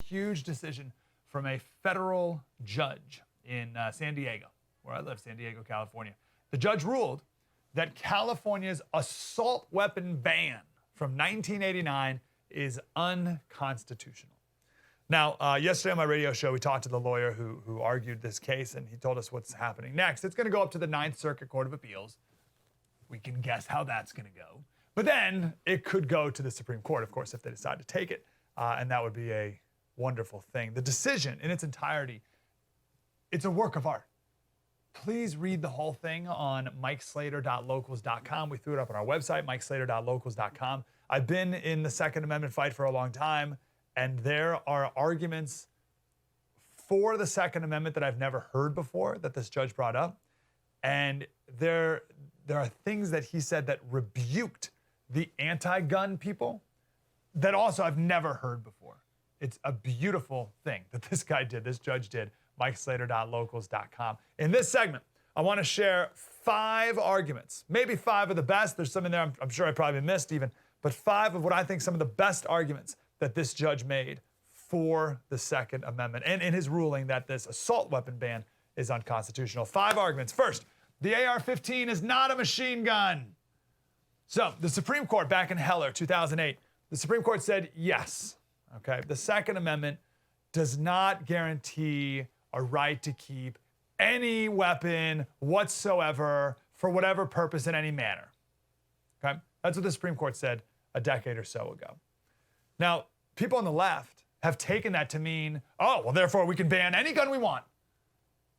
huge decision from a federal judge in San Diego, where I live, San Diego, California. The judge ruled that California's assault weapon ban from 1989 is unconstitutional. Now, yesterday on my radio show, we talked to the lawyer who argued this case, and he told us what's happening next. It's going to go up to the Ninth Circuit Court of Appeals. We can guess how that's going to go. But then it could go to the Supreme Court, of course, if they decide to take it, and that would be a wonderful thing. The decision in its entirety, it's a work of art. Please read the whole thing on MikeSlater.locals.com. We threw it up on our website, MikeSlater.locals.com. I've been in the Second Amendment fight for a long time, and there are arguments for the Second Amendment that I've never heard before that this judge brought up. And there are things that he said that rebuked the anti-gun people that also I've never heard before. It's a beautiful thing that this guy did, this judge did, MikeSlater.locals.com. In this segment, I want to share 5 arguments, maybe 5 of the best. There's some in there I'm sure I probably missed even, but 5 of what I think some of the best arguments that this judge made for the Second Amendment and in his ruling that this assault weapon ban is unconstitutional. 5 arguments. First, the AR-15 is not a machine gun. So the Supreme Court back in Heller, 2008, the Supreme Court said yes. Okay, the Second Amendment does not guarantee a right to keep any weapon whatsoever for whatever purpose in any manner. Okay, that's what the Supreme Court said a decade or so ago. Now, people on the left have taken that to mean, oh, well, therefore we can ban any gun we want.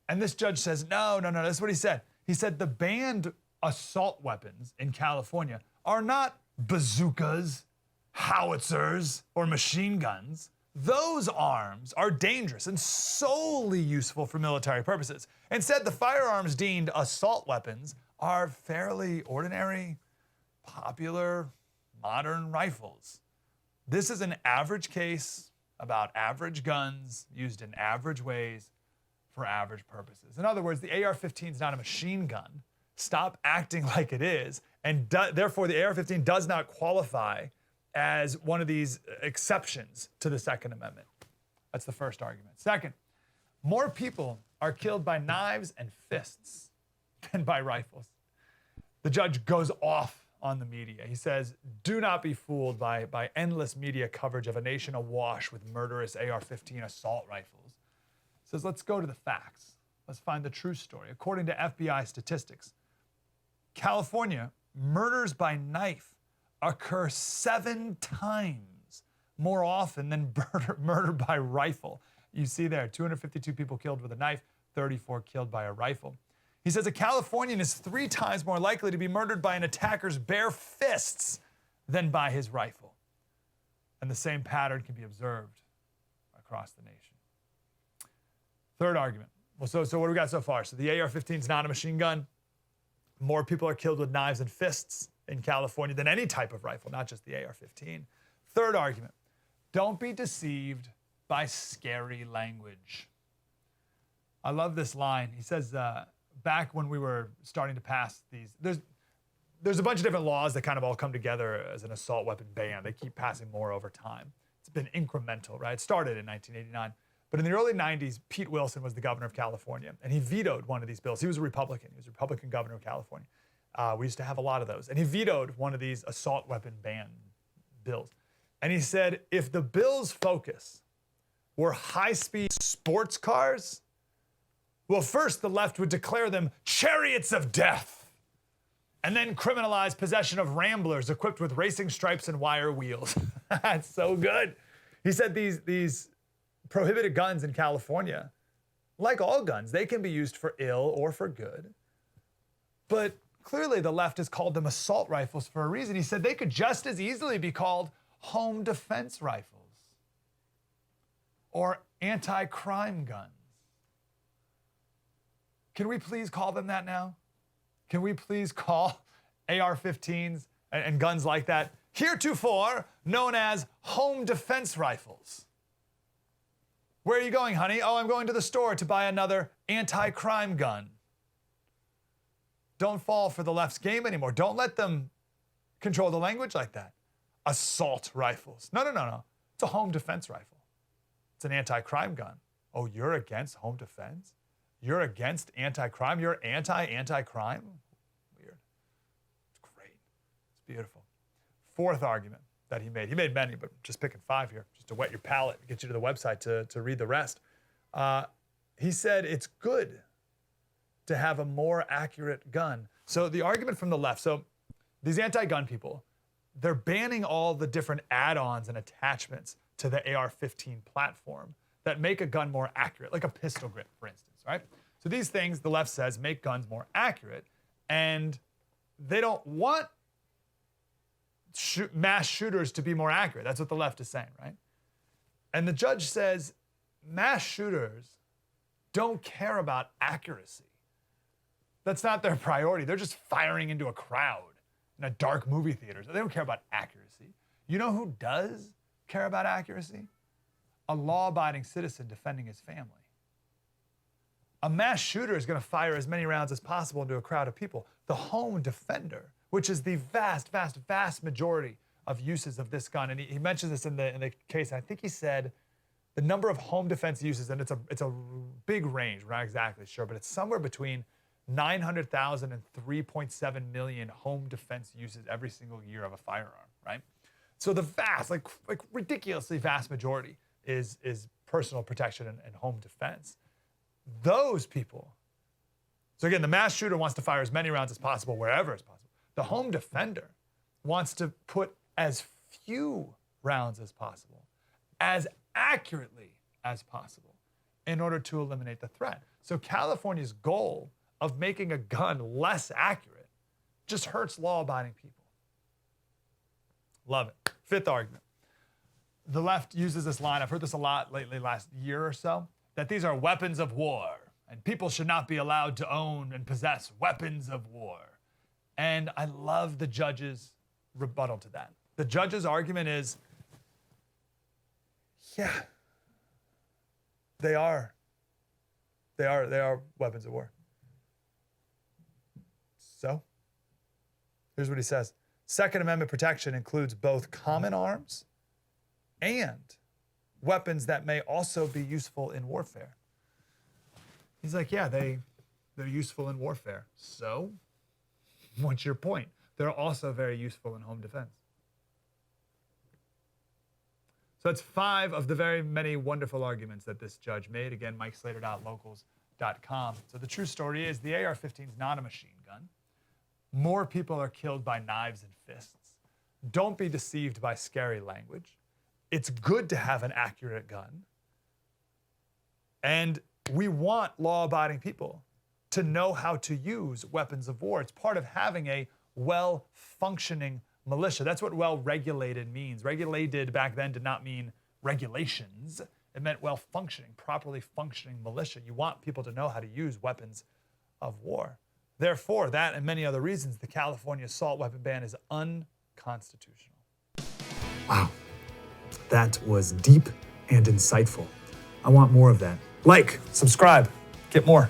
And this judge says, no, that's what he said. He said the banned assault weapons in California are not bazookas, howitzers, or machine guns. Those arms are dangerous and solely useful for military purposes. Instead, the firearms deemed assault weapons are fairly ordinary, popular, modern rifles. This is an average case about average guns used in average ways for average purposes. In other words, the AR-15 is not a machine gun. Stop acting like it is, and therefore the AR-15 does not qualify as one of these exceptions to the Second Amendment. That's the first argument. Second, more people are killed by knives and fists than by rifles. The judge goes off on the media. He says, do not be fooled by endless media coverage of a nation awash with murderous AR-15 assault rifles. He says, let's go to the facts. Let's find the true story. According to FBI statistics, California, murders by knife occur 7 times more often than murder by rifle. You see there, 252 people killed with a knife, 34 killed by a rifle. He says a Californian is 3 times more likely to be murdered by an attacker's bare fists than by his rifle. And the same pattern can be observed across the nation. Third argument. Well, so what do we got so far? So the AR-15 is not a machine gun. More people are killed with knives and fists in California than any type of rifle, not just the AR-15. Third argument, don't be deceived by scary language. I love this line. He says, back when we were starting to pass these, there's a bunch of different laws that kind of all come together as an assault weapon ban. They keep passing more over time. It's been incremental, right? It started in 1989. But in the early 90s, Pete Wilson was the governor of California, and he vetoed one of these bills. He was a Republican. He was a Republican governor of California. We used to have a lot of those. And he vetoed one of these assault weapon ban bills. And he said, if the bill's focus were high-speed sports cars, well, first the left would declare them chariots of death, and then criminalize possession of ramblers equipped with racing stripes and wire wheels. That's so good. He said these prohibited guns in California, like all guns, they can be used for ill or for good. But clearly the left has called them assault rifles for a reason. He said they could just as easily be called home defense rifles or anti-crime guns. Can we please call them that now? Can we please call AR-15s and guns like that heretofore known as home defense rifles? Where are you going, honey? Oh, I'm going to the store to buy another anti-crime gun. Don't fall for the left's game anymore. Don't let them control the language like that. Assault rifles. No. It's a home defense rifle. It's an anti-crime gun. Oh, you're against home defense? You're against anti-crime? You're anti-crime? Weird. It's great. It's beautiful. Fourth argument that he made many, but just picking 5 here, just to whet your palate, get you to the website to read the rest. He said it's good to have a more accurate gun. So the argument from the left, so these anti-gun people, they're banning all the different add-ons and attachments to the AR-15 platform that make a gun more accurate, like a pistol grip, for instance, right? So these things, the left says, make guns more accurate, and they don't want mass shooters to be more accurate. That's what the left is saying, right? And the judge says mass shooters don't care about accuracy. That's not their priority. They're just firing into a crowd in a dark movie theater. So they don't care about accuracy. You know who does care about accuracy? A law-abiding citizen defending his family. A mass shooter is going to fire as many rounds as possible into a crowd of people. The home defender, which is the vast, vast, vast majority of uses of this gun, and he mentions this in the case. I think he said the number of home defense uses, and it's a big range. We're not exactly sure, but it's somewhere between 900,000 and 3.7 million home defense uses every single year of a firearm, right? So the vast, like ridiculously vast majority is personal protection and home defense. Those people, so again, the mass shooter wants to fire as many rounds as possible wherever it's possible. The home defender wants to put as few rounds as possible, as accurately as possible, in order to eliminate the threat. So California's goal of making a gun less accurate just hurts law-abiding people. Love it. Fifth argument. The left uses this line, I've heard this a lot lately, last year or so, that these are weapons of war, and people should not be allowed to own and possess weapons of war. And I love the judge's rebuttal to that. The judge's argument is, yeah, they are weapons of war. So, here's what he says. Second Amendment protection includes both common arms and weapons that may also be useful in warfare. He's like, yeah, they're useful in warfare. So, what's your point? They're also very useful in home defense. So that's 5 of the very many wonderful arguments that this judge made. Again, MikeSlater.locals.com. So the true story is the AR-15 is not a machine gun. More people are killed by knives and fists. Don't be deceived by scary language. It's good to have an accurate gun. And we want law-abiding people to know how to use weapons of war. It's part of having a well-functioning militia. That's what well-regulated means. Regulated back then did not mean regulations. It meant well-functioning, properly functioning militia. You want people to know how to use weapons of war. Therefore, that and many other reasons, the California assault weapon ban is unconstitutional. Wow, that was deep and insightful. I want more of that. Like, subscribe, get more.